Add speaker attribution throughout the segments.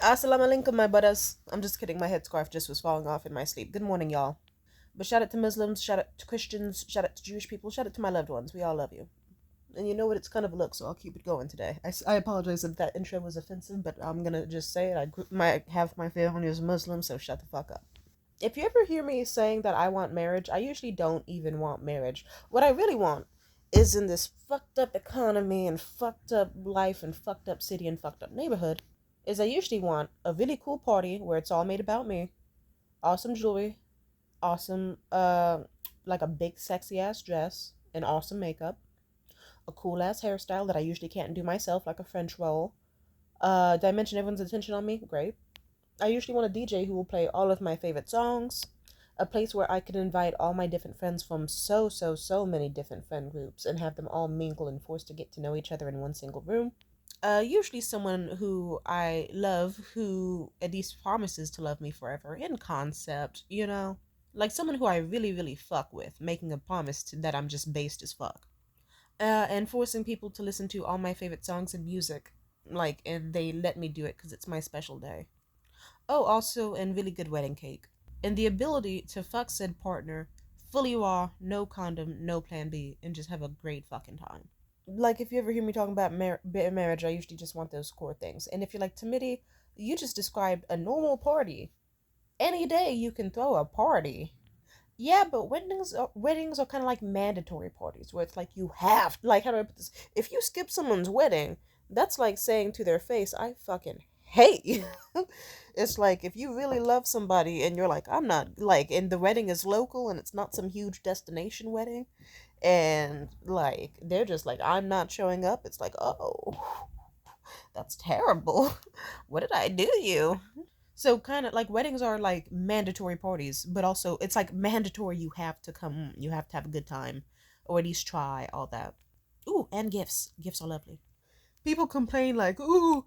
Speaker 1: Assalamu alaikum, my brothers. I'm just kidding. My headscarf just was falling off in my sleep. Good morning, y'all. But shout out to Muslims, shout out to Christians, shout out to Jewish people, shout out to my loved ones. We all love you. And you know what? It's kind of a look, so I'll keep it going today. I apologize if that intro was offensive, but I'm gonna just say it. My half my family is Muslim, so shut the fuck up. If you ever hear me saying that I want marriage, I usually don't even want marriage. What I really want is in this fucked up economy and fucked up life and fucked up city and fucked up neighborhood, is I usually want a really cool party where it's all made about me, awesome jewelry, awesome like a big sexy ass dress and awesome makeup, a cool ass hairstyle that I usually can't do myself like a French roll. Did I mention everyone's attention on me? Great. I usually want a DJ who will play all of my favorite songs, a place where I can invite all my different friends from so many different friend groups and have them all mingle and forced to get to know each other in one single room. Usually someone who I love, who at least promises to love me forever in concept, you know? Like someone who I really fuck with, making a promise that I'm just based as fuck. And forcing people to listen to all my favorite songs and music. Like, and they let me do it because it's my special day. Oh, also, and really good wedding cake. And the ability to fuck said partner fully raw, no condom, no plan B, and just have a great fucking time. Like, if you ever hear me talking about marriage, I usually just want those core things. And if you're like, Timidity, you just described a normal party. Any day you can throw a party. Yeah, but weddings are kind of like mandatory parties where it's like you have, like, how do I put this? If you skip someone's wedding, that's like saying to their face, I fucking hate you. It's like if you really love somebody and you're like, I'm not, like, and the wedding is local and it's not some huge destination wedding, and like they're just like, I'm not showing up, it's like, oh, that's terrible. What did I do to you? So kind of like weddings are like mandatory parties, but also it's like mandatory you have to come, you have to have a good time, or at least try all that. Ooh, and gifts. Gifts are lovely. People complain like, ooh,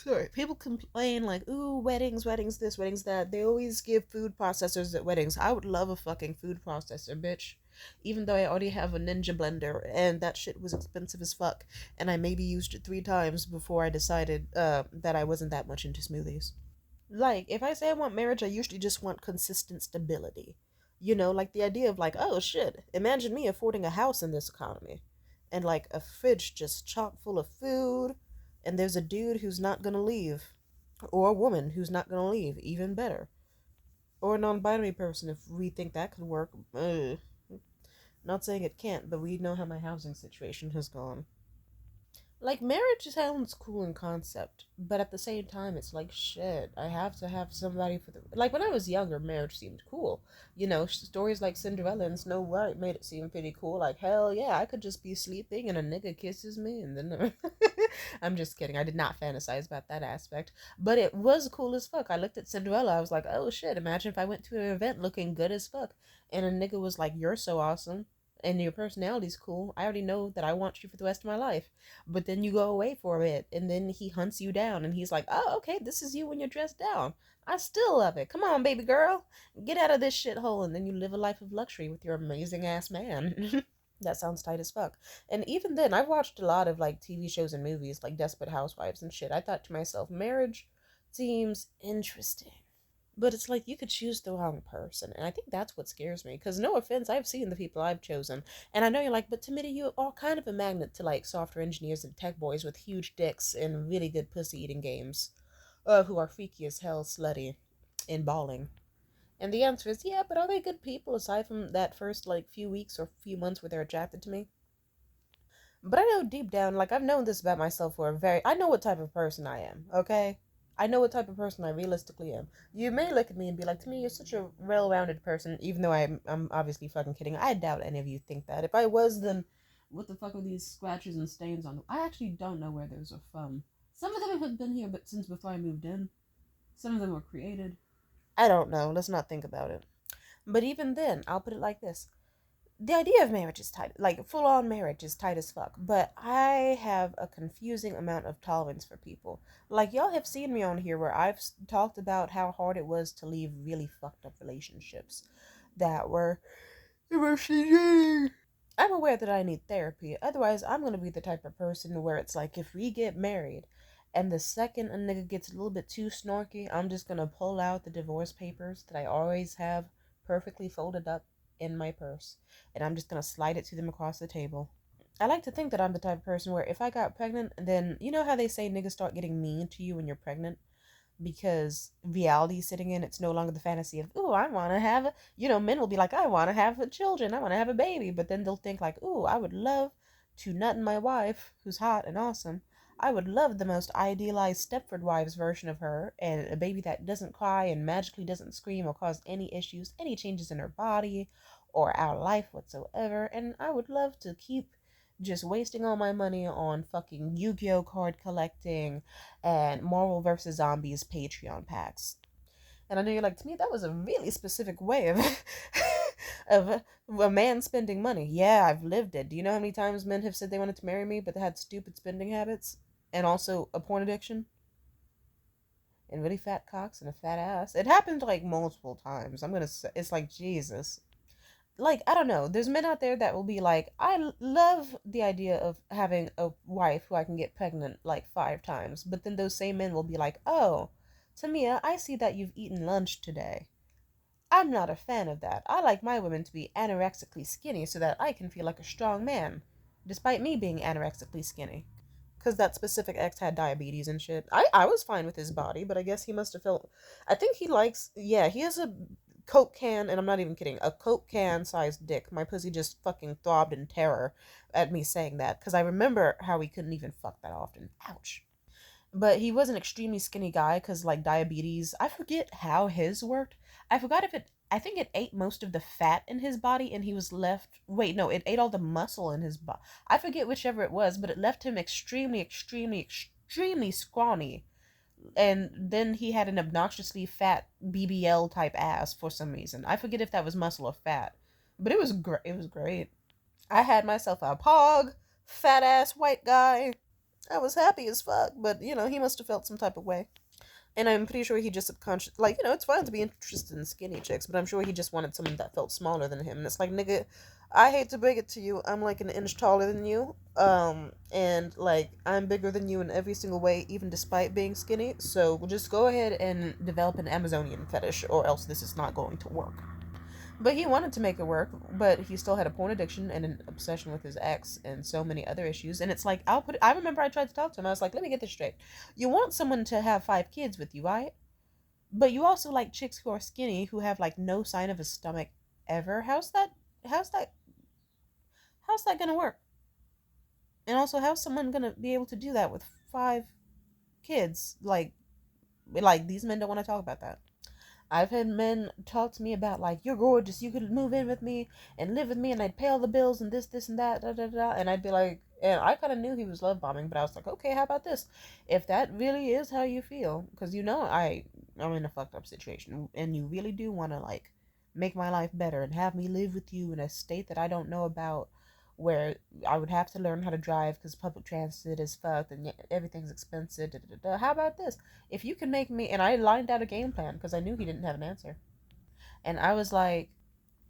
Speaker 1: sorry. People complain like, ooh, weddings, this, weddings, that. They always give food processors at weddings. I would love a fucking food processor, bitch. Even though I already have a Ninja blender and that shit was expensive as fuck, and I maybe used it 3 times before I decided that I wasn't that much into smoothies. Like, if I say I want marriage, I usually just want consistent stability. You know, like the idea of like, oh shit, imagine me affording a house in this economy. And like a fridge just chock full of food, and there's a dude who's not gonna leave. Or a woman who's not gonna leave, even better. Or a non binary person if we think that could work. Not saying it can't, but we know how my housing situation has gone. Like marriage sounds cool in concept, but at the same time it's like shit. I have to have somebody for the like when I was younger, marriage seemed cool. You know, stories like Cinderella and Snow White made it seem pretty cool. Like hell yeah, I could just be sleeping and a nigga kisses me and then I'm just kidding. I did not fantasize about that aspect, but it was cool as fuck. I looked at Cinderella. I was like, oh shit. Imagine if I went to an event looking good as fuck, and a nigga was like, you're so awesome. And your personality's cool. I already know that I want you for the rest of my life, but then you go away for a bit and then he hunts you down and he's like, oh, okay, this is you when you're dressed down. I still love it. Come on, baby girl, get out of this shithole. And then you live a life of luxury with your amazing ass man. That sounds tight as fuck. And even then, I've watched a lot of like TV shows and movies like Desperate Housewives and shit. I thought to myself, marriage seems interesting, but it's like you could choose the wrong person, and I think that's what scares me. Because no offense, I've seen the people I've chosen, and I know you're like, but to me, you are kind of a magnet to like software engineers and tech boys with huge dicks and really good pussy eating games, who are freaky as hell, slutty, and balling. And the answer is yeah, but are they good people aside from that first like few weeks or few months where they're attracted to me? But I know deep down, like I've known this about myself for a very, I know what type of person I am, okay? I know what type of person I realistically am. You may look at me and be like, to me, you're such a well-rounded person, even though I'm obviously fucking kidding. I doubt any of you think that. If I was, then what the fuck are these scratches and stains on them? I actually don't know where those are from. Some of them have been here, but since before I moved in. Some of them were created. I don't know. Let's not think about it. But even then, I'll put it like this: the idea of marriage is tight, like full on marriage is tight as fuck, but I have a confusing amount of tolerance for people. Like y'all have seen me on here where I've talked about how hard it was to leave really fucked up relationships that were emotionally draining. I'm aware that I need therapy. Otherwise, I'm going to be the type of person where it's like if we get married And the second a nigga gets a little bit too snorky, I'm just gonna pull out the divorce papers that I always have perfectly folded up in my purse, and I'm just gonna slide it to them across the table. I like to think that I'm the type of person where if I got pregnant, then you know how they say niggas start getting mean to you when you're pregnant? Because reality is sitting in, it's no longer the fantasy of, ooh, I want to have, men will be like, I want to have children, I want to have a baby. But then they'll think, like, ooh, I would love to nut in my wife, who's hot and awesome. I would love the most idealized Stepford Wives version of her, and a baby that doesn't cry and magically doesn't scream or cause any issues, any changes in her body or our life whatsoever. And I would love to keep just wasting all my money on fucking Yu-Gi-Oh card collecting and Marvel vs. Zombies Patreon packs. And I know you're like, to me, that was a really specific way of of a man spending money. Yeah, I've lived it. Do you know how many times men have said they wanted to marry me, but they had stupid spending habits and also a porn addiction and really fat cocks and a fat ass? It happened like multiple times. I'm gonna say, it's like Jesus. Like, I don't know, there's men out there that will be like, love the idea of having a wife who I can get pregnant like 5 times, but then those same men will be like, oh, Tamia, I see that you've eaten lunch today. I'm not a fan of that. I like my women to be anorexically skinny so that I can feel like a strong man, despite me being anorexically skinny. Because that specific ex had diabetes and shit. I was fine with his body, but I guess he must have felt. I think he likes. Yeah, he has a Coke can, and I'm not even kidding, a Coke can sized dick. My pussy just fucking throbbed in terror at me saying that, because I remember how we couldn't even fuck that often. Ouch. But he was an extremely skinny guy, because, like, diabetes, I forget how his worked. I forgot if it. I think it ate most of the fat in his body, and he was left. Wait, no, it ate all the muscle in his body. I forget whichever it was, but it left him extremely, extremely, extremely scrawny, and then he had an obnoxiously fat BBL type ass for some reason. I forget if that was muscle or fat, but it was great. It was great. I had myself a pog, fat ass white guy. I was happy as fuck, but he must have felt some type of way. And I'm pretty sure he just subconscious, like, it's fine to be interested in skinny chicks, but I'm sure he just wanted someone that felt smaller than him. And it's like, nigga, I hate to break it to you, I'm like an inch taller than you, and like I'm bigger than you in every single way, even despite being skinny. So we'll just go ahead and develop an Amazonian fetish, or else this is not going to work. But he wanted to make it work, but he still had a porn addiction and an obsession with his ex and so many other issues. And it's like, I remember I tried to talk to him. I was like, let me get this straight. You want someone to have 5 kids with you, right? But you also like chicks who are skinny who have like no sign of a stomach ever. How's that how's that gonna work? And also, how's someone gonna be able to do that with 5 kids? Like these men don't want to talk about that. I've had men talk to me about, like, you're gorgeous, you could move in with me and live with me, and I'd pay all the bills and this and that, da da da. And I'd be like, and I kind of knew he was love bombing, but I was like, okay, how about this? If that really is how you feel, because I'm in a fucked up situation, and you really do want to like make my life better and have me live with you in a state that I don't know about, where I would have to learn how to drive because public transit is fucked and everything's expensive. Da, da, da. How about this? If you can make me, and I lined out a game plan because I knew he didn't have an answer, and I was like,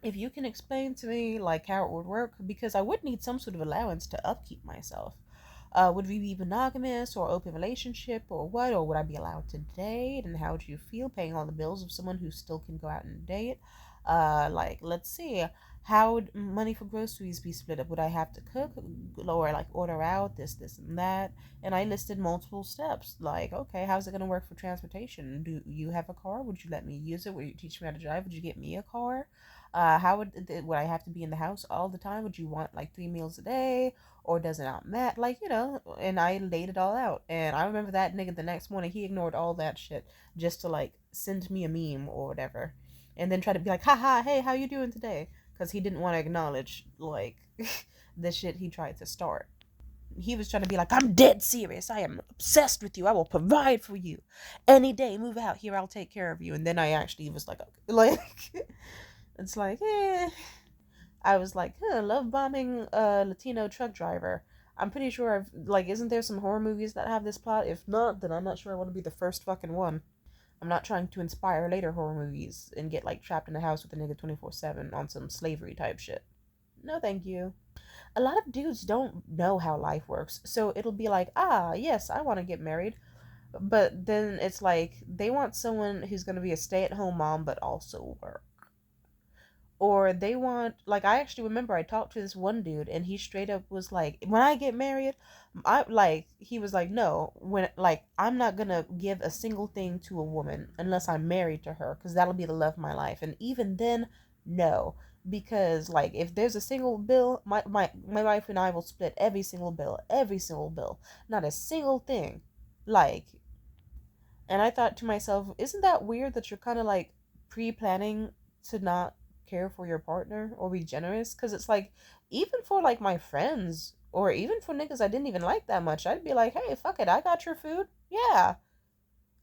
Speaker 1: if you can explain to me like how it would work, because I would need some sort of allowance to upkeep myself. Would we be monogamous or open relationship or what? Or would I be allowed to date? And how would you feel paying all the bills of someone who still can go out and date? Like, let's see. How would money for groceries be split up? Would I have to cook or like order out this, and that? And I listed multiple steps. Like, okay, how's it going to work for transportation? Do you have a car? Would you let me use it? Would you teach me how to drive? Would you get me a car? How would I have to be in the house all the time? Would you want like 3 meals a day? Or does it not matter? Like, and I laid it all out. And I remember that nigga the next morning, he ignored all that shit just to like send me a meme or whatever. And then try to be like, haha, hey, how you doing today? Because he didn't want to acknowledge like the shit he tried to start. He was trying to be like, I'm dead serious. I am obsessed with you. I will provide for you. Any day, move out here. I'll take care of you. And then I actually was like, okay. Like, it's like, eh. I was like, love bombing a Latino truck driver. I'm pretty sure isn't there some horror movies that have this plot? If not, then I'm not sure I want to be the first fucking one. I'm not trying to inspire later horror movies and get like trapped in the house with a nigga 24/7 on some slavery type shit. No, thank you. A lot of dudes don't know how life works, so it'll be like, ah, yes, I want to get married. But then it's like they want someone who's going to be a stay-at-home mom but also work. Or they want, like, I actually remember I talked to this one dude and he straight up was like, when I get married, he was like, no, when, like, I'm not gonna give a single thing to a woman unless I'm married to her, because that'll be the love of my life. And even then, no, because, like, if there's a single bill, my wife and I will split every single bill, not a single thing. Like, and I thought to myself, isn't that weird that you're kind of like pre planning to not care for your partner or be generous? Because it's like, even for like my friends or even for niggas I didn't even like that much, I'd be like, hey, fuck it, I got your food. Yeah.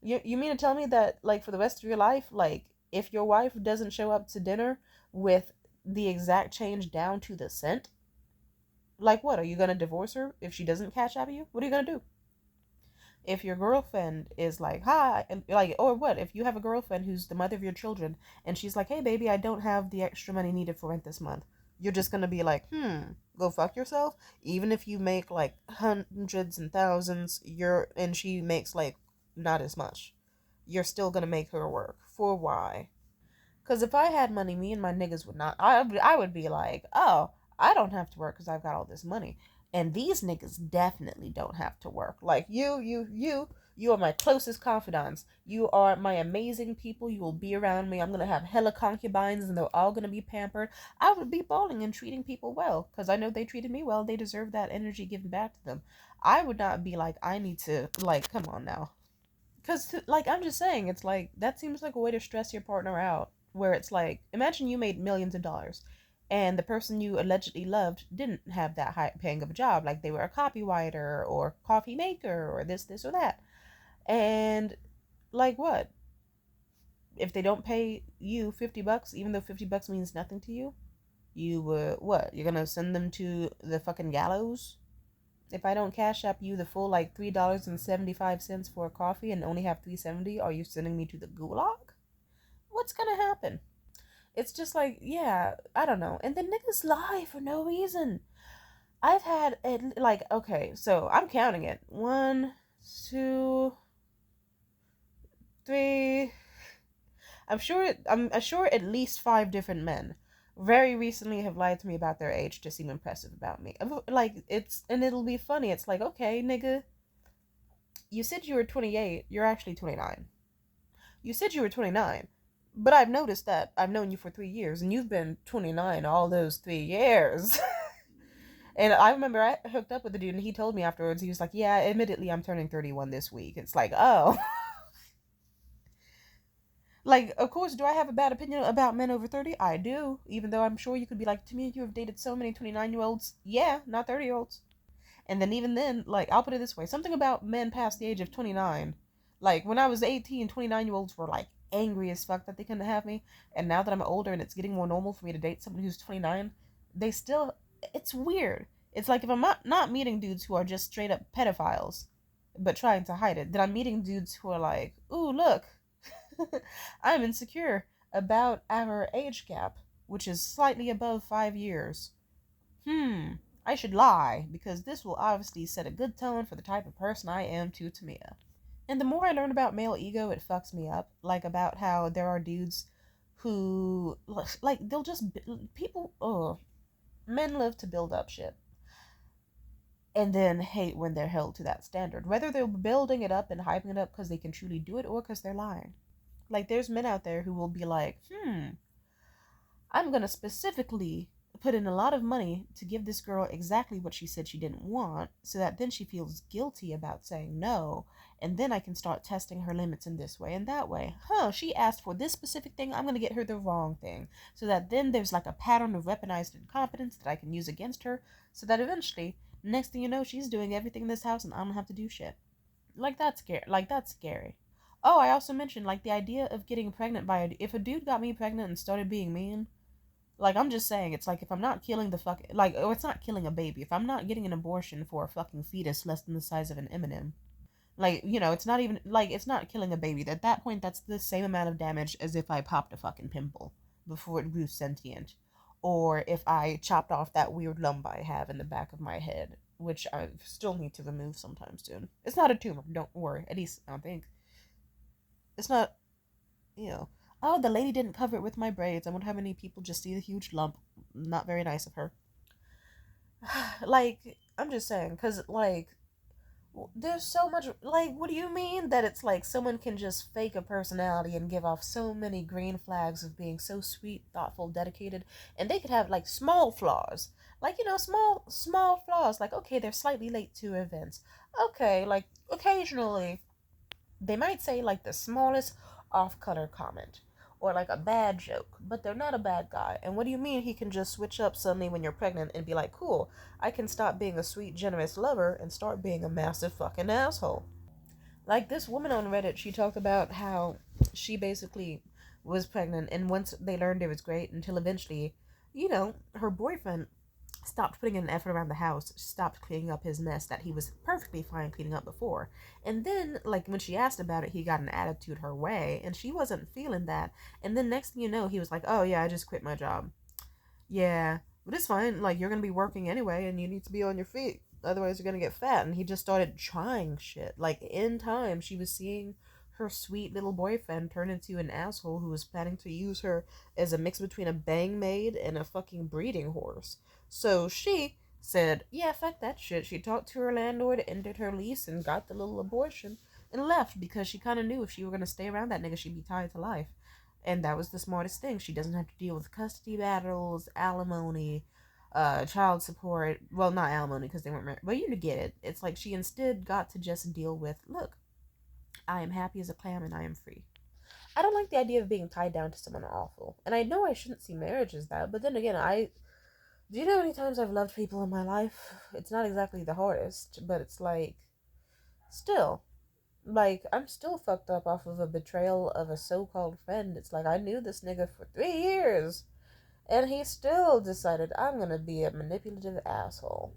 Speaker 1: You mean to tell me that, like, for the rest of your life, like, if your wife doesn't show up to dinner with the exact change down to the cent, like, what? Are you going to divorce her if she doesn't cash out of you? What are you going to do? If your girlfriend is like, hi, and like, or what if you have a girlfriend who's the mother of your children and she's like, hey baby, I don't have the extra money needed for rent this month, you're just gonna be like, go fuck yourself? Even if you make like hundreds and thousands, you're and she makes like not as much, you're still gonna make her work for why? Because if I had money, me and my niggas would not. I would be like, oh, I don't have to work because I've got all this money. And these niggas definitely don't have to work. Like, you are my closest confidants. You are my amazing people. You will be around me. I'm going to have hella concubines and they're all going to be pampered. I would be balling and treating people well because I know they treated me well. They deserve that energy given back to them. I would not be like, I need to, like, come on now. Because, like, I'm just saying, it's like, that seems like a way to stress your partner out. Where it's like, imagine you made millions of dollars and the person you allegedly loved didn't have that high paying of a job. Like, they were a copywriter or coffee maker or this, or that. And, like, what? If they don't pay you $50, even though $50 means nothing to you, what? You're gonna send them to the fucking gallows? If I don't cash up you the full like $3.75 for a coffee and only have 3.70, are you sending me to the gulag? What's gonna happen? It's just like, yeah, I don't know. And then niggas lie for no reason. I've had it like, okay, so I'm counting it. One, two, three. I'm sure at least five different men very recently have lied to me about their age to seem impressive about me. Like, it'll be funny. It's like, okay, nigga, you said you were 28, you're actually 29. You said you were 29, but I've noticed that I've known you for 3 years, and you've been 29 all those 3 years. And I remember I hooked up with a dude, and he told me afterwards, he was like, yeah, admittedly, I'm turning 31 this week. It's like, oh. Like, of course, do I have a bad opinion about men over 30? I do. Even though I'm sure you could be like, to me, you have dated so many 29-year-olds. Yeah, not 30-year-olds. And then even then, like, I'll put it this way, something about men past the age of 29. Like, when I was 18, 29-year-olds were, like, angry as fuck that they couldn't have me. And now that I'm older and it's getting more normal for me to date someone who's 29, they still, it's weird. It's like if I'm not meeting dudes who are just straight up pedophiles, but trying to hide it, then I'm meeting dudes who are like, ooh, look, I'm insecure about our age gap, which is slightly above 5 years. I should lie, because this will obviously set a good tone for the type of person I am to Tamia. And the more I learn about male ego, it fucks me up. Like, about how there are dudes who, like, they'll just, people, oh, men live to build up shit. And then hate when they're held to that standard. Whether they're building it up and hyping it up because they can truly do it or because they're lying. Like, there's men out there who will be like, I'm gonna specifically put in a lot of money to give this girl exactly what she said she didn't want, so that then she feels guilty about saying no, and then I can start testing her limits in this way and that way. She asked for this specific thing, I'm gonna get her the wrong thing, so that then there's like a pattern of weaponized incompetence that I can use against her, so that eventually, next thing you know, she's doing everything in this house and I don't have to do shit. Like, that's scary. Like, that's scary. Oh, I also mentioned, like, the idea of getting pregnant by if a dude got me pregnant and started being mean, like, I'm just saying, it's like, if I'm not killing the fuck, like, oh, it's not killing a baby. If I'm not getting an abortion for a fucking fetus less than the size of an M&M, like, it's not even, like, it's not killing a baby. At that point, that's the same amount of damage as if I popped a fucking pimple before it grew sentient. Or if I chopped off that weird lump I have in the back of my head. which I still need to remove sometime soon. It's not a tumor, don't worry. At least I don't think it's not. You know, oh, the lady didn't cover it with my braids. I wonder how many people just see the huge lump. Not very nice of her. Like, I'm just saying, because, like, there's so much. Like, what do you mean that it's like someone can just fake a personality and give off so many green flags of being so sweet, thoughtful, dedicated, and they could have, like, small flaws. Like, small flaws. Like, okay, they're slightly late to events. Okay, like, occasionally they might say like the smallest off color comment or like a bad joke, but they're not a bad guy. And what do you mean he can just switch up suddenly when you're pregnant and be like, cool, I can stop being a sweet, generous lover and start being a massive fucking asshole? Like this woman on Reddit, she talked about how she basically was pregnant, and once they learned it was great, until eventually, her boyfriend stopped putting in an effort around the house, stopped cleaning up his mess that he was perfectly fine cleaning up before. And then, like, when she asked about it, he got an attitude her way, and she wasn't feeling that. And then, next thing you know, he was like, oh, yeah, I just quit my job. Yeah, but it's fine. Like, you're going to be working anyway, and you need to be on your feet. Otherwise, you're going to get fat. And he just started trying shit. Like, in time, she was seeing her sweet little boyfriend turn into an asshole who was planning to use her as a mix between a bang maid and a fucking breeding horse. So she said, yeah, fuck that shit. She talked to her landlord, ended her lease, and got the little abortion and left because she kind of knew if she were going to stay around that nigga, she'd be tied to life. And that was the smartest thing. She doesn't have to deal with custody battles, alimony, child support. Well, not alimony because they weren't married, but you get it. It's like she instead got to just deal with, look, I am happy as a clam and I am free. I don't like the idea of being tied down to someone awful. And I know I shouldn't see marriage as that, but then again, do you know how many times I've loved people in my life? It's not exactly the hardest, but it's like, still, like, I'm still fucked up off of a betrayal of a so called friend. It's like, I knew this nigga for 3 years, and he still decided I'm gonna be a manipulative asshole.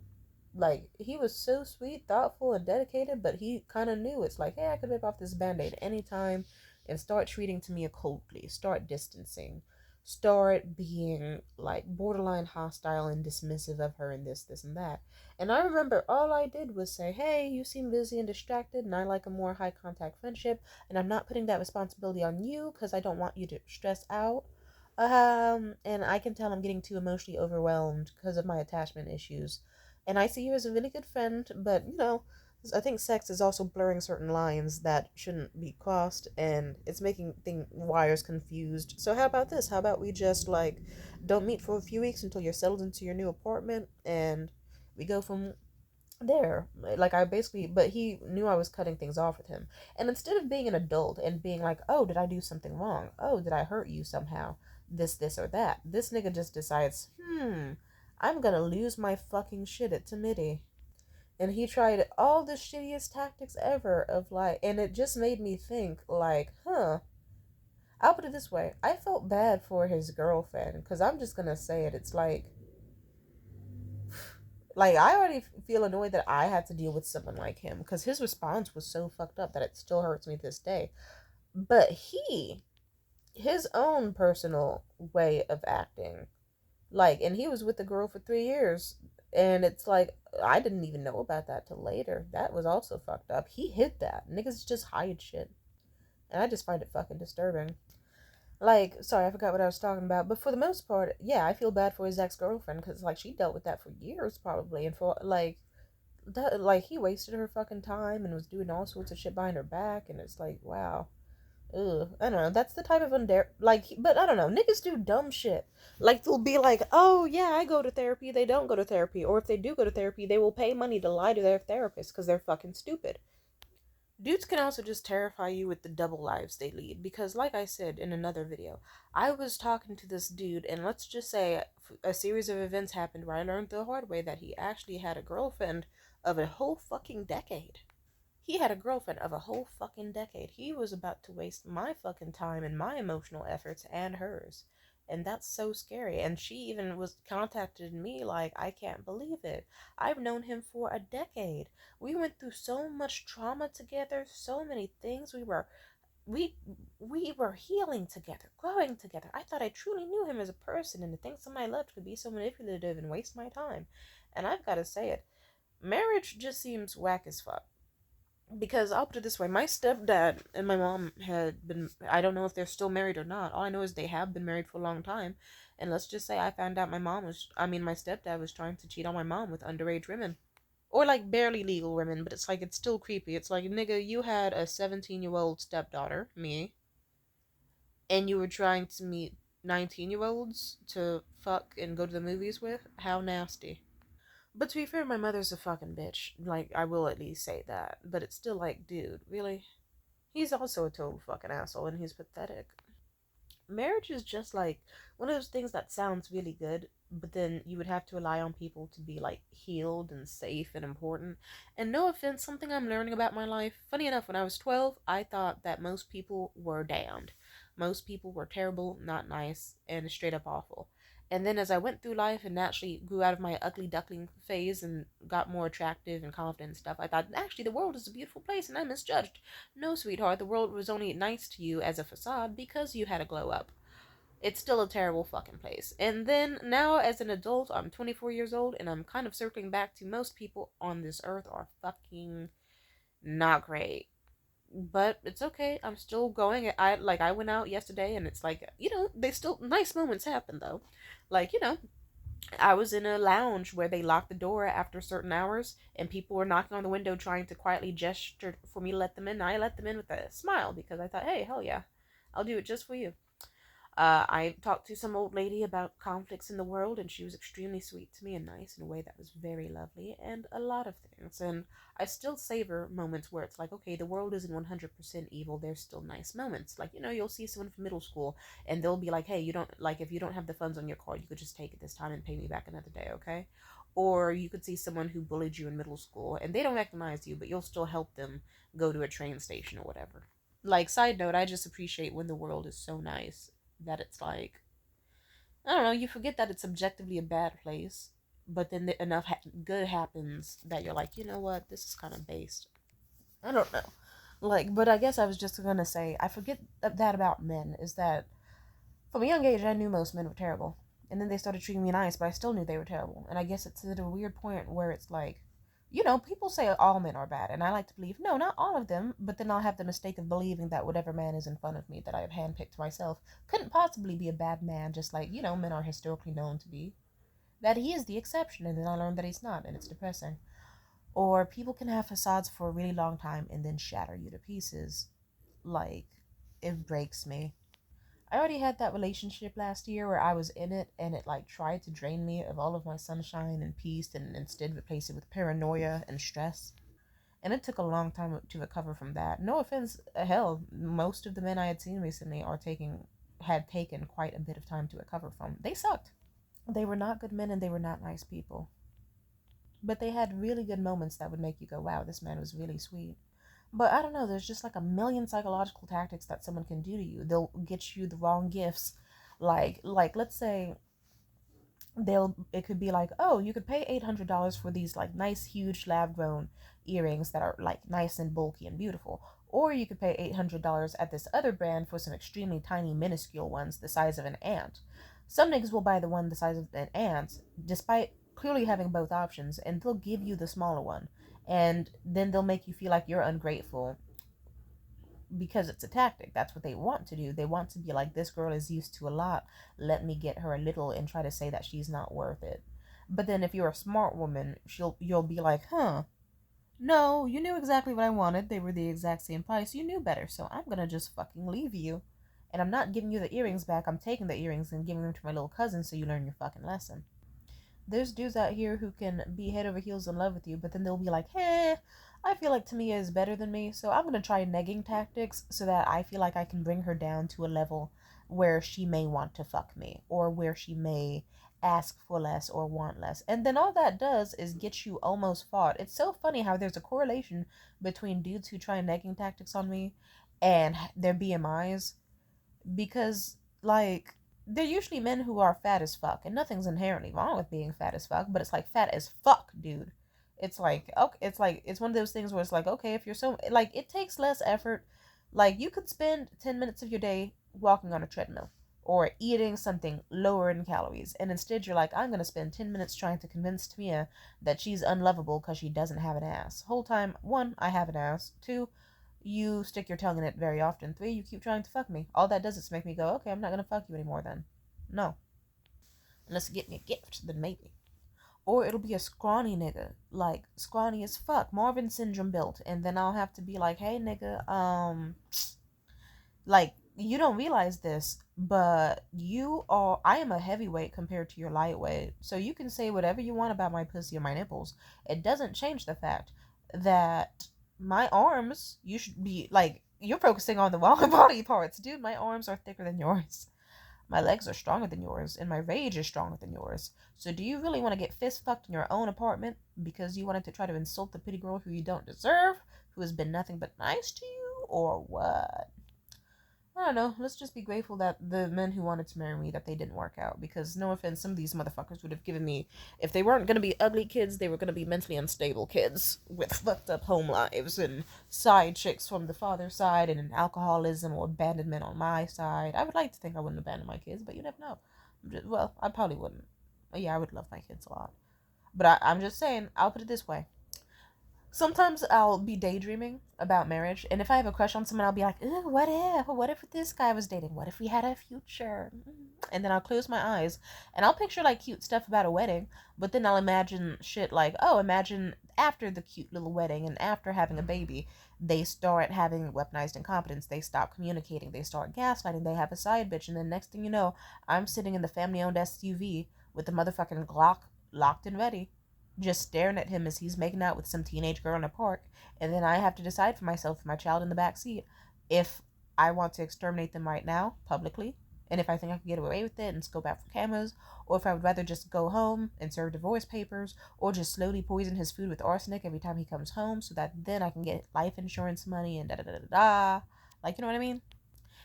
Speaker 1: Like, he was so sweet, thoughtful, and dedicated, but he kind of knew it's like, hey, I could rip off this band aid anytime and start treating to me coldly, start distancing, start being like borderline hostile and dismissive of her and this, and that. And I remember all I did was say, hey, you seem busy and distracted, and I like a more high contact friendship, and I'm not putting that responsibility on you because I don't want you to stress out. And I can tell I'm getting too emotionally overwhelmed because of my attachment issues. And I see you as a really good friend, but I think sex is also blurring certain lines that shouldn't be crossed, and it's making wires confused. So how about this? How about we just like don't meet for a few weeks until you're settled into your new apartment, and we go from there. Like I basically, but he knew I was cutting things off with him, and instead of being an adult and being like, oh, did I do something wrong? Oh, did I hurt you somehow? This, or that. This nigga just decides, I'm gonna lose my fucking shit at Timidity. And he tried all the shittiest tactics ever of like, and it just made me think like, I'll put it this way. I felt bad for his girlfriend because I'm just gonna say it. It's like I already feel annoyed that I had to deal with someone like him because his response was so fucked up that it still hurts me to this day. But his own personal way of acting, like, and he was with the girl for 3 years, and it's like I didn't even know about that till later. That was also fucked up. He hid that. Niggas just hide shit, and I just find it fucking disturbing. Like, sorry, I forgot what I was talking about, but for the most part, yeah, I feel bad for his ex girlfriend because like she dealt with that for years probably, and for like that, like he wasted her fucking time and was doing all sorts of shit behind her back, and it's like, wow. Ugh, I don't know. That's the type of like, but I don't know. Niggas do dumb shit. Like they'll be like, "Oh yeah, I go to therapy." They don't go to therapy, or if they do go to therapy, they will pay money to lie to their therapist because they're fucking stupid. Dudes can also just terrify you with the double lives they lead because, like I said in another video, I was talking to this dude, and let's just say a series of events happened where I learned the hard way that he actually had a girlfriend of a whole fucking decade. He had a girlfriend of a whole fucking decade. He was about to waste my fucking time and my emotional efforts and hers. And that's so scary. And she even was contacted me like, I can't believe it. I've known him for a decade. We went through so much trauma together, so many things. We we were healing together, growing together. I thought I truly knew him as a person, and to think somebody left could be so manipulative and waste my time. And I've got to say it. Marriage just seems whack as fuck. Because I'll put it this way, my stepdad and my mom had been, I don't know if they're still married or not. All I know is they have been married for a long time. And let's just say I found out my stepdad was trying to cheat on my mom with underage women. Or like barely legal women, but it's like, it's still creepy. It's like, nigga, you had a 17-year-old stepdaughter, me, and you were trying to meet 19-year-olds to fuck and go to the movies with? How nasty. But to be fair, my mother's a fucking bitch. Like, I will at least say that. But it's still like, dude, really? He's also a total fucking asshole and he's pathetic. Marriage is just like one of those things that sounds really good, but then you would have to rely on people to be like healed and safe and important. And no offense, something I'm learning about my life. Funny enough, when I was 12, I thought that most people were damned. Most people were terrible, not nice, and straight up awful. And then as I went through life and naturally grew out of my ugly duckling phase and got more attractive and confident and stuff, I thought actually the world is a beautiful place and I misjudged. No, sweetheart, the world was only nice to you as a facade because you had a glow up. It's still a terrible fucking place. And then now, as an adult, I'm 24 years old, and I'm kind of circling back to most people on this earth are fucking not great. But it's okay. I'm still going. I went out yesterday, and it's like, they still nice moments happen though. Like, I was in a lounge where they locked the door after certain hours, and people were knocking on the window trying to quietly gesture for me to let them in. I let them in with a smile because I thought, hey, hell yeah, I'll do it just for you. I talked to some old lady about conflicts in the world, and she was extremely sweet to me and nice in a way that was very lovely, and a lot of things. And I still savor moments where it's like, okay, the world isn't 100% evil. There's still nice moments. Like, you'll see someone from middle school, and they'll be like, hey, you don't, like, if you don't have the funds on your card, you could just take it this time and pay me back another day, okay? Or you could see someone who bullied you in middle school, and they don't recognize you, but you'll still help them go to a train station or whatever. Like, side note, I just appreciate when the world is so nice that it's like, I don't know, you forget that it's objectively a bad place, but then enough good happens that you're like, you know what, this is kind of based. I don't know. Like, but I guess I was just gonna say, I forget that about men, is that from a young age, I knew most men were terrible. And then they started treating me nice, but I still knew they were terrible. And I guess it's at a weird point where it's like, people say all men are bad, and I like to believe, no, not all of them, but then I'll have the mistake of believing that whatever man is in front of me that I have handpicked myself couldn't possibly be a bad man, just like, men are historically known to be. That he is the exception, and then I learned that he's not, and it's depressing. Or people can have facades for a really long time and then shatter you to pieces. Like, it breaks me. I already had that relationship last year where I was in it and it like tried to drain me of all of my sunshine and peace and instead replace it with paranoia and stress. And it took a long time to recover from that. No offense, hell, most of the men I had seen recently had taken quite a bit of time to recover from. They sucked. They were not good men and they were not nice people. But they had really good moments that would make you go, wow, this man was really sweet. But I don't know, there's just like a million psychological tactics that someone can do to you. They'll get you the wrong gifts. Like let's say it could be like, oh, you could pay $800 for these like nice huge lab grown earrings that are like nice and bulky and beautiful. Or you could pay $800 at this other brand for some extremely tiny minuscule ones the size of an ant. Some niggas will buy the one the size of an ant despite clearly having both options, and they'll give you the smaller one, and then they'll make you feel like you're ungrateful because it's a tactic. That's what they want to do. They want to be like, this girl is used to a lot, let me get her a little and try to say that she's not worth it. But then if you're a smart woman, you'll be like, huh, no, you knew exactly what I wanted. They were the exact same price. You knew better, so I'm gonna just fucking leave you. And I'm not giving you the earrings back. I'm taking the earrings and giving them to my little cousin so you learn your fucking lesson. There's dudes out here who can be head over heels in love with you, but then they'll be like, hey, I feel like Tamia is better than me, so I'm gonna try negging tactics so that I feel like I can bring her down to a level where she may want to fuck me, or where she may ask for less or want less. And then all that does is get you almost fought. It's so funny how there's a correlation between dudes who try negging tactics on me and their BMIs, because like they're usually men who are fat as fuck, and nothing's inherently wrong with being fat as fuck, but it's like fat as fuck, dude. It's like, okay, it's one of those things where it's like, okay, if you're so it takes less effort. Like, you could spend 10 minutes of your day walking on a treadmill, or eating something lower in calories. And instead, you're like, I'm going to spend 10 minutes trying to convince Tamia that she's unlovable because she doesn't have an ass. Whole time, one, I have an ass. Two, you stick your tongue in it very often. Three, you keep trying to fuck me. All that does is make me go, okay, I'm not going to fuck you anymore then. No. Unless you get me a gift, then maybe. Or it'll be a scrawny nigga, like scrawny as fuck, Marvin syndrome built, and then I'll have to be like, hey nigga, like you don't realize this, but I am a heavyweight compared to your lightweight. So you can say whatever you want about my pussy or my nipples. It doesn't change the fact that my arms, you should be like, you're focusing on the wrong body parts, dude. My arms are thicker than yours. My legs are stronger than yours, and my rage is stronger than yours. So do you really want to get fist fucked in your own apartment because you wanted to try to insult the pretty girl who you don't deserve, who has been nothing but nice to you, or what? I don't know. Let's just be grateful that the men who wanted to marry me, that they didn't work out. Because no offense, some of these motherfuckers would have given me, if they weren't gonna be ugly kids, they were gonna be mentally unstable kids with fucked up home lives and side chicks from the father's side and alcoholism or abandonment on my side. I would like to think I wouldn't abandon my kids, but you never know. Well, I probably wouldn't. Yeah, I would love my kids a lot. But I'm just saying, I'll put it this way. Sometimes I'll be daydreaming about marriage, and if I have a crush on someone, I'll be like, ooh, what if? What if this guy was dating? What if we had a future? And then I'll close my eyes, and I'll picture, like, cute stuff about a wedding, but then I'll imagine shit like, oh, imagine after the cute little wedding and after having a baby, they start having weaponized incompetence, they stop communicating, they start gaslighting, they have a side bitch, and then next thing you know, I'm sitting in the family-owned SUV with the motherfucking Glock locked and ready, just staring at him as he's making out with some teenage girl in a park, and then I have to decide for myself, for my child in the back seat, if I want to exterminate them right now, publicly, and if I think I can get away with it and scope out for cameras, or if I would rather just go home and serve divorce papers, or just slowly poison his food with arsenic every time he comes home, so that then I can get life insurance money and da da da da da. Like, you know what I mean?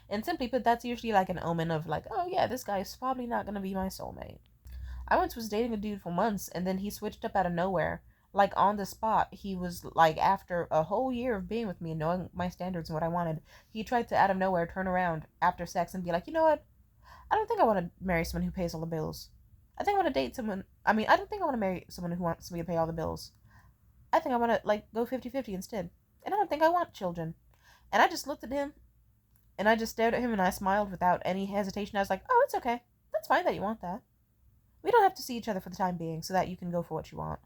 Speaker 1: And simply put, that's usually like an omen of like, oh yeah, this guy is probably not gonna be my soulmate. I once was dating a dude for months and then he switched up out of nowhere. Like on the spot, he was like, after a whole year of being with me and knowing my standards and what I wanted, he tried to out of nowhere turn around after sex and be like, you know what? I don't think I want to marry someone who pays all the bills. I think I want to date someone. I mean, I don't think I want to marry someone who wants me to pay all the bills. I think I want to like go 50-50 instead. And I don't think I want children. And I just looked at him and I just stared at him and I smiled without any hesitation. I was like, oh, it's okay. That's fine that you want that. We don't have to see each other for the time being so that you can go for what you want.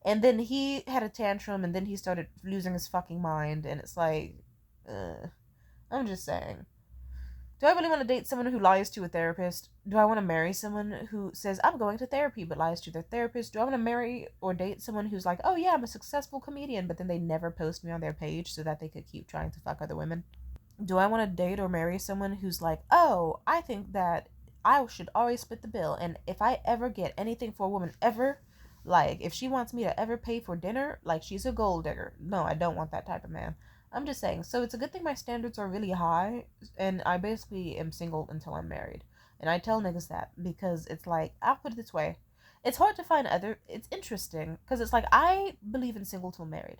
Speaker 1: And then he had a tantrum and then he started losing his fucking mind. And it's like, I'm just saying. Do I really want to date someone who lies to a therapist? Do I want to marry someone who says, I'm going to therapy, but lies to their therapist? Do I want to marry or date someone who's like, oh yeah, I'm a successful comedian, but then they never post me on their page so that they could keep trying to fuck other women? Do I want to date or marry someone who's like, oh, I think that I should always split the bill, and if I ever get anything for a woman ever, like if she wants me to ever pay for dinner, like she's a gold digger. No, I don't want that type of man. I'm just saying. So it's a good thing my standards are really high, and I basically am single until I'm married. And I tell niggas that because it's like, I'll put it this way. It's hard to find other. It's interesting because it's like I believe in single till married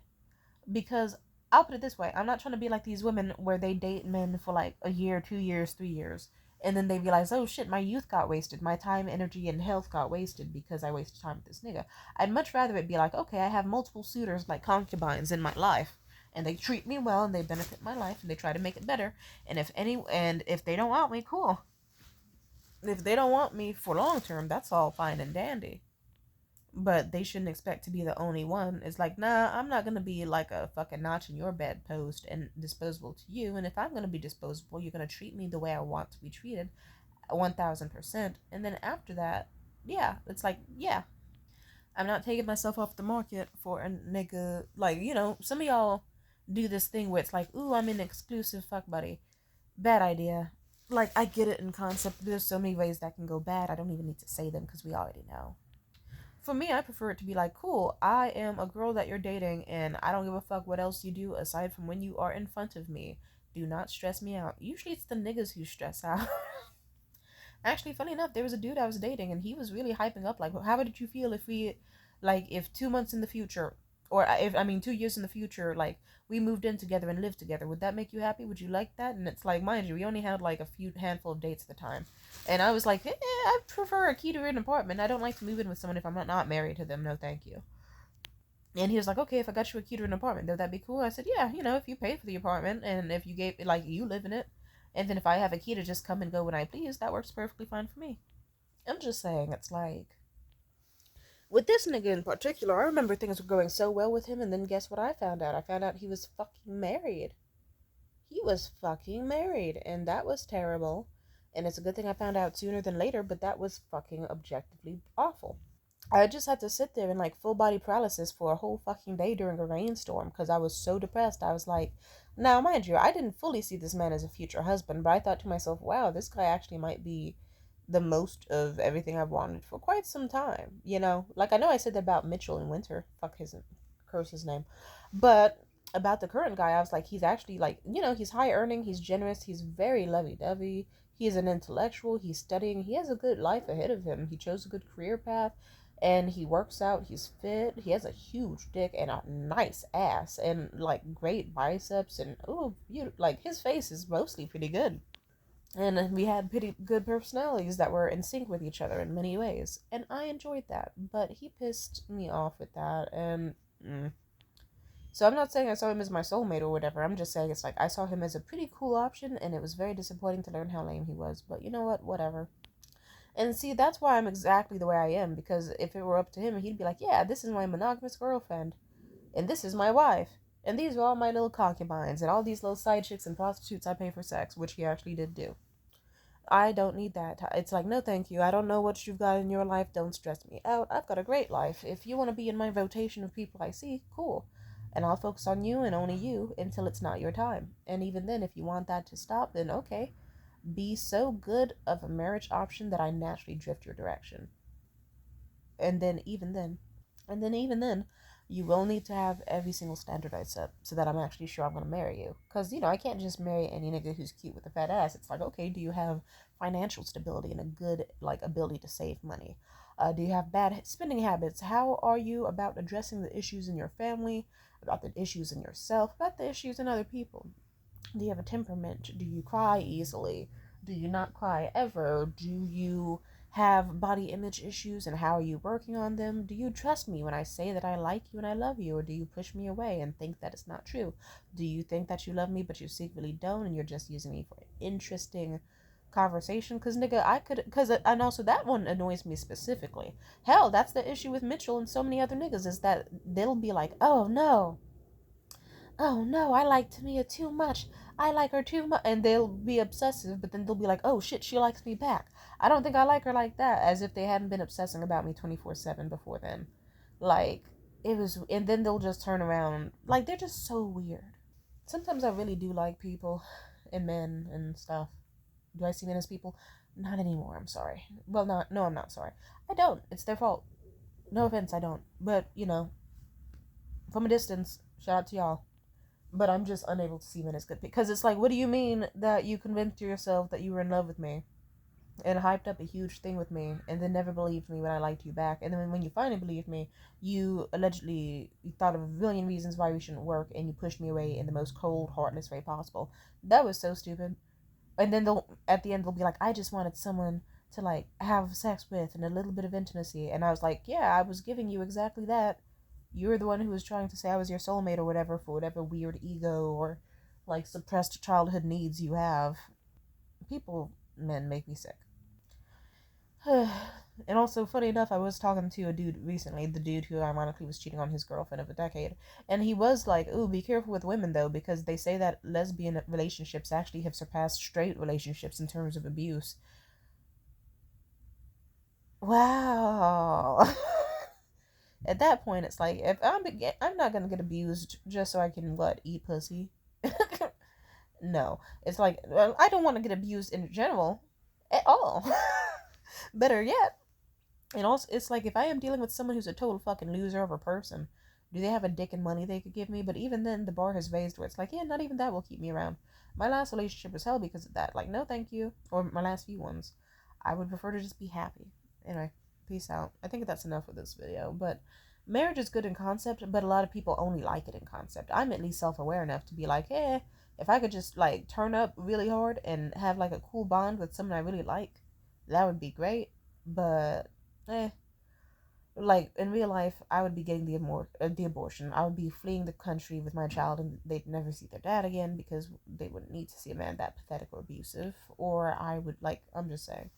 Speaker 1: because I'll put it this way. I'm not trying to be like these women where they date men for like a year, 2 years, 3 years, and then they realize, oh shit, my youth got wasted, my time, energy, and health got wasted because I wasted time with this nigga. I'd much rather it be like, okay, I have multiple suitors like concubines in my life, and they treat me well, and they benefit my life, and they try to make it better. And if they don't want me, cool. If they don't want me for long term, that's all fine and dandy. But they shouldn't expect to be the only one. It's like, nah, I'm not gonna be like a fucking notch in your bedpost and disposable to you. And if I'm gonna be disposable, you're gonna treat me the way I want to be treated, 1000%. And then after that, yeah, it's like, yeah, I'm not taking myself off the market for a nigga. Like, you know, some of y'all do this thing where it's like, ooh, I'm an exclusive fuck buddy. Bad idea. Like, I get it in concept. There's so many ways that can go bad. I don't even need to say them because we already know. For me, I prefer it to be like, cool, I am a girl that you're dating, and I don't give a fuck what else you do aside from when you are in front of me. Do not stress me out. Usually it's the niggas who stress out. Actually, funny enough, there was a dude I was dating, and he was really hyping up, like, how would you feel if we, like, if 2 months in the future, Or if I mean 2 years in the future, like we moved in together and lived together, would that make you happy? Would you like that? And it's like, mind you, we only had like a few handful of dates at the time, and I was like, I prefer a key to an apartment. I don't like to move in with someone if I'm not married to them. No, thank you. And he was like, okay, if I got you a key to an apartment, would that be cool? I said, yeah, if you pay for the apartment and if you gave, like, you live in it, and then if I have a key to just come and go when I please, that works perfectly fine for me. I'm just saying, it's like, with this nigga in particular, I remember things were going so well with him, and then guess what I found out? I found out he was fucking married. He was fucking married, and that was terrible. And it's a good thing I found out sooner than later, but that was fucking objectively awful. I just had to sit there in like full body paralysis for a whole fucking day during a rainstorm because I was so depressed. I was like, now, mind you, I didn't fully see this man as a future husband, but I thought to myself, wow, this guy actually might be the most of everything I've wanted for quite some time. Like I know I said that about Mitchell in Winter. Fuck his curse his name. But about the current guy, I was like, he's actually like, he's high earning, he's generous, he's very lovey dovey, he's an intellectual, he's studying, he has a good life ahead of him. He chose a good career path and he works out, he's fit, he has a huge dick and a nice ass and like great biceps and like his face is mostly pretty good. And we had pretty good personalities that were in sync with each other in many ways. And I enjoyed that. But he pissed me off with that. And so I'm not saying I saw him as my soulmate or whatever. I'm just saying it's like I saw him as a pretty cool option. And it was very disappointing to learn how lame he was. But you know what? Whatever. And see, that's why I'm exactly the way I am. Because if it were up to him, he'd be like, yeah, this is my monogamous girlfriend. And this is my wife. And these are all my little concubines. And all these little side chicks and prostitutes I pay for sex. Which he actually did do. I don't need that. It's like, no, thank you. I don't know what you've got in your life. Don't stress me out. I've got a great life. If you want to be in my rotation of people I see, cool. And I'll focus on you and only you until it's not your time. And even then, if you want that to stop, then okay. Be so good of a marriage option that I naturally drift your direction. And then, even then, you will need to have every single standard I set so that I'm actually sure I'm going to marry you. Because, I can't just marry any nigga who's cute with a fat ass. It's like, okay, do you have financial stability and a good, like, ability to save money? Do you have bad spending habits? How are you about addressing the issues in your family, about the issues in yourself, about the issues in other people? Do you have a temperament? Do you cry easily? Do you not cry ever? Do you have body image issues and how are you working on them? Do you trust me when I say that I like you and I love you, or do you push me away and think that it's not true? Do you think that you love me but you secretly don't and you're just using me for interesting conversation? Because nigga, and also that one annoys me specifically. Hell, that's the issue with Mitchell and so many other niggas, is that they'll be like, oh no, I like Tamia too much. I like her too much. And they'll be obsessive, but then they'll be like, oh shit, she likes me back. I don't think I like her like that. As if they hadn't been obsessing about me 24/7 before then. Like, it was, and then they'll just turn around. Like, they're just so weird. Sometimes I really do like people and men and stuff. Do I see men as people? Not anymore, I'm sorry. Well, no, I'm not sorry. I don't. It's their fault. No offense, I don't. But, from a distance, shout out to y'all. But I'm just unable to see men as good, because it's like, what do you mean that you convinced yourself that you were in love with me and hyped up a huge thing with me and then never believed me when I liked you back, and then when you finally believed me, you allegedly thought of a billion reasons why we shouldn't work and you pushed me away in the most cold, heartless way possible. That was so stupid. And then they'll at the end they'll be like, I just wanted someone to like have sex with and a little bit of intimacy, and I was like, yeah, I was giving you exactly that. You're the one who was trying to say I was your soulmate or whatever for whatever weird ego or like suppressed childhood needs you have. Men make me sick. And also, funny enough, I was talking to a dude recently, the dude who ironically was cheating on his girlfriend of a decade, and he was like, ooh, be careful with women though, because they say that lesbian relationships actually have surpassed straight relationships in terms of abuse. Wow. At that point, it's like, if I'm not gonna get abused just so I can eat pussy. No, it's like, well, I don't want to get abused in general at all. Better yet, and also it's like, if I am dealing with someone who's a total fucking loser of a person, do they have a dick and money they could give me? But even then, the bar has raised where it's like, yeah, not even that will keep me around. My last relationship was hell because of that. Like, no, thank you. Or my last few ones. I would prefer to just be happy. Anyway, peace out. I think that's enough of this video, but Marriage is good in concept, but a lot of people only like it in concept. I'm at least self aware enough to be like, if I could just like turn up really hard and have like a cool bond with someone I really like, that would be great. But eh, like in real life, I would be getting the abortion. I would be fleeing the country with my child, and they'd never see their dad again because they wouldn't need to see a man that pathetic or abusive. Or I would like, I'm just saying.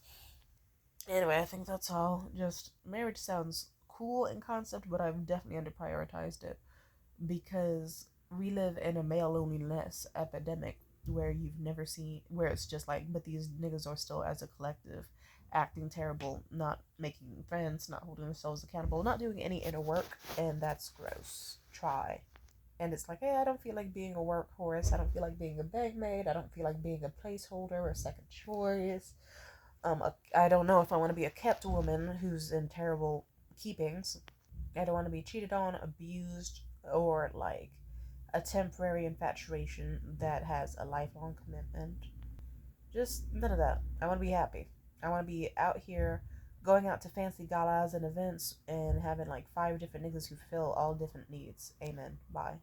Speaker 1: Anyway, I think that's all. Just marriage sounds cool in concept, but I've definitely under prioritized it because we live in a male loneliness epidemic where you've never seen, where it's just like, but these niggas are still as a collective acting terrible, not making friends, not holding themselves accountable, not doing any inner work, and that's gross. Try. And it's like, hey, I don't feel like being a workhorse. I don't feel like being a bagmaid. I don't feel like being a placeholder or a second choice. I don't know if I want to be a kept woman who's in terrible keepings. I don't want to be cheated on, abused, or like a temporary infatuation that has a lifelong commitment. Just none of that. I want to be happy. I want to be out here going out to fancy galas and events and having like five different niggas who fill all different needs. Amen. Bye.